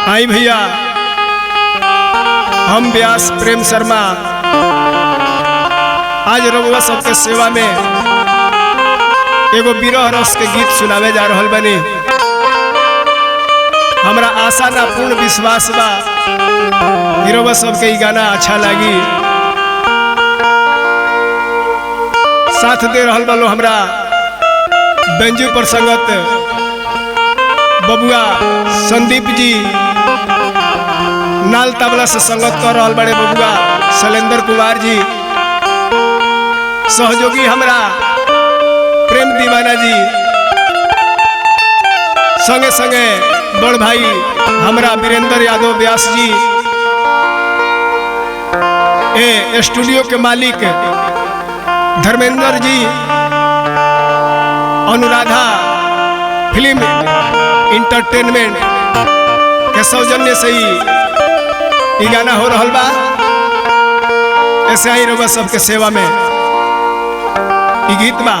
आई भैया, हम व्यास प्रेम शर्मा आज रउआ सबके सेवा में एगो विरह रस के गीत सुनावे जा रहल बनी। हमरा आशा ना पूर्ण विश्वास बा कि रउआ सबके ई गाना अच्छा लगी। साथ दे रहल बालो हमरा बेंजू पर संगत बबुआ संदीप जी, नाल तबला से संगत कर रहल बड़े बबुआ शैलेंद्र कुमार जी, सहयोगी हमरा प्रेम दीवाना जी, संगे संगे बड़ भाई हमरा वीरेंद्र यादव व्यास जी, ए स्टूडियो के मालिक धर्मेंद्र जी, अनुराधा फिल्म इंटरटेनमेंट के सौजन्य से ही गाना हो रहल बा। ऐसे ही रउआ सबके सेवा में ई गीत बा।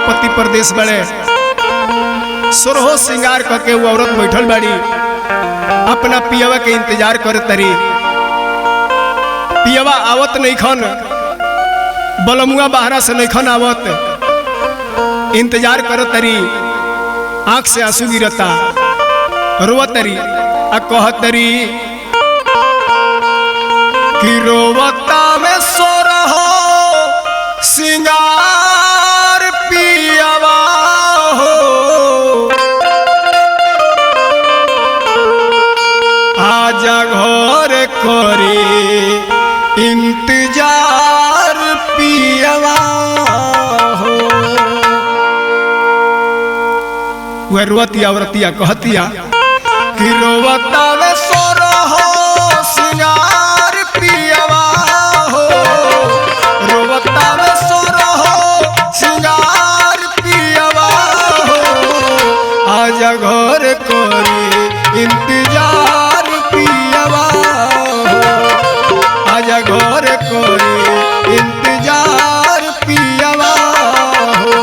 पति परदेश बड़े सोरहो श्रृंगार करके वो औरत बैठल बाड़ी, अपना पियवा के इंतजार कर तरी। पियवा आवत नहीं खन, बलमुआ बाहरा से नहीं खन आवत, इंतजार कर तरी, आंख से आंसू गिरता, रोवत तरी आ कहत तरी कि रोवता में सोरहो श्रृंगार पियवा हो, आजा घर करे इंतजार पियवा हो। वह रोवतिया औरतिया कहतिया कि रोवता में सोरहो श्रृंगार पियवा हो, रोवता में सोरहो श्रृंगार पियवा हो, आजा घर करे इंतजार पियवा हो, आजा घर करे इंतजार पियवा हो,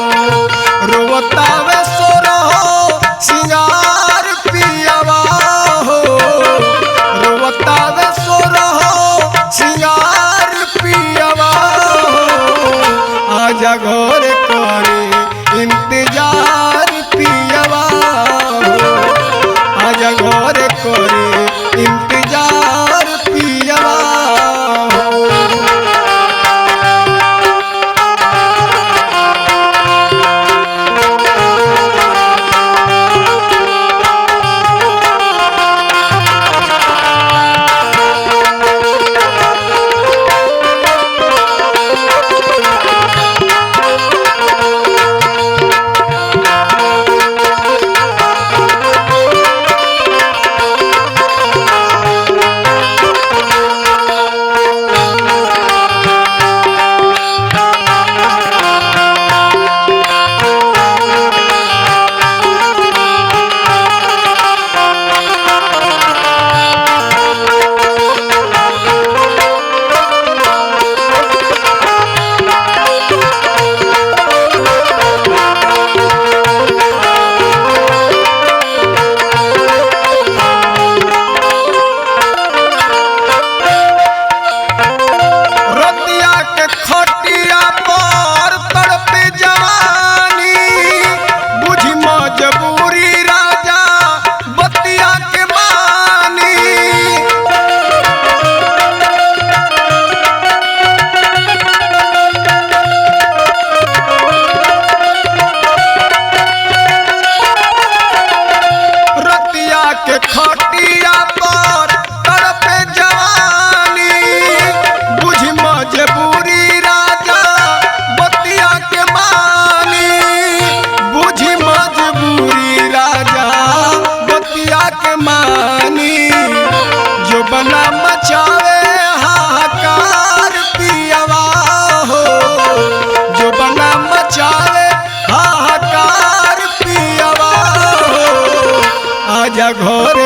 रोवता में सोरहो श्रृंगार पियवा हो।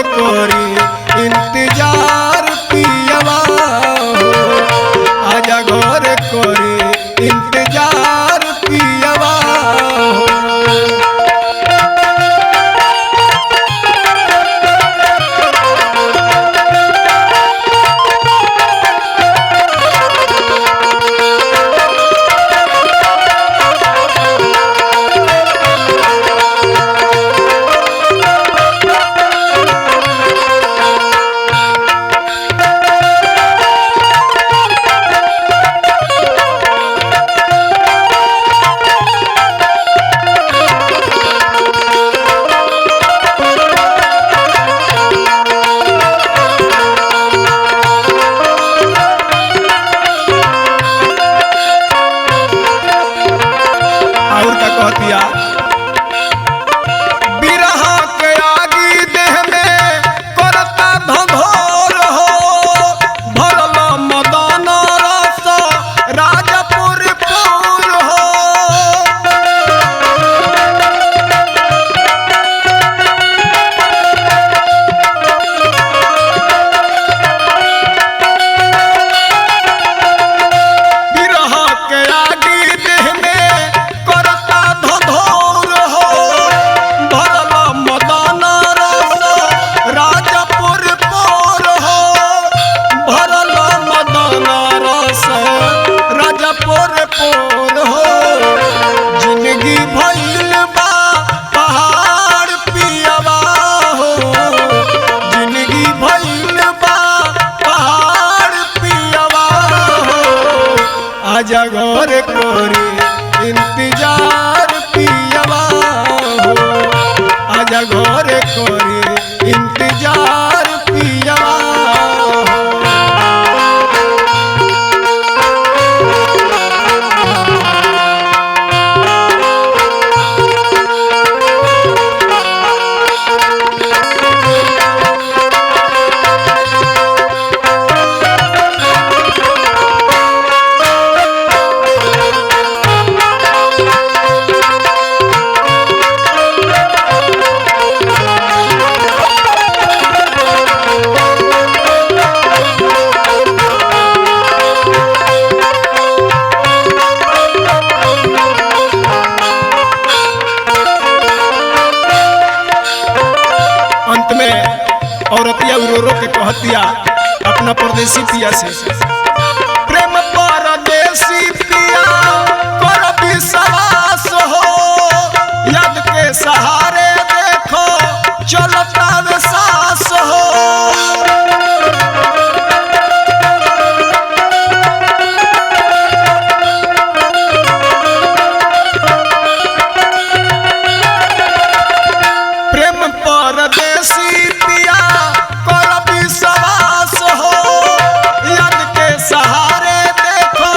कोरी इंतजार पियवा हो आजा घर कोरी इंतजार पियवा हो। और का कहतिया बिरहा के आगी देह में करता धधोर हो भरल मदन रस राजपुर पुर हो। बिरहा के आगी देह में करता धधोर हो भरल मदन रस राजपुर पुर हो भरल मदन रस राजपुर पुर हो। जिंदगी भइल बा पहाड़ पियवा हो जिंदगी भइल बा पहाड़ पियवा हो आजा घर कोरी इंतजार पियवा हो आजा घर कोरी इंतजार पियवा हो। अंत में औरतिया रो रो के कहतिया अपना परदेसी पिया से प्रेम परदेसी पिया कर विश्वास हो याद के सहारे देखो चलता वे सास हो। प्रेम परदेसी पिया कर विश्वास हो याद के सहारे देखो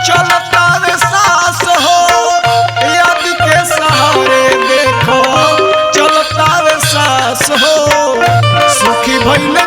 चलता वे सास हो याद के सहारे देखो चलता वे सास हो। सुखी भइल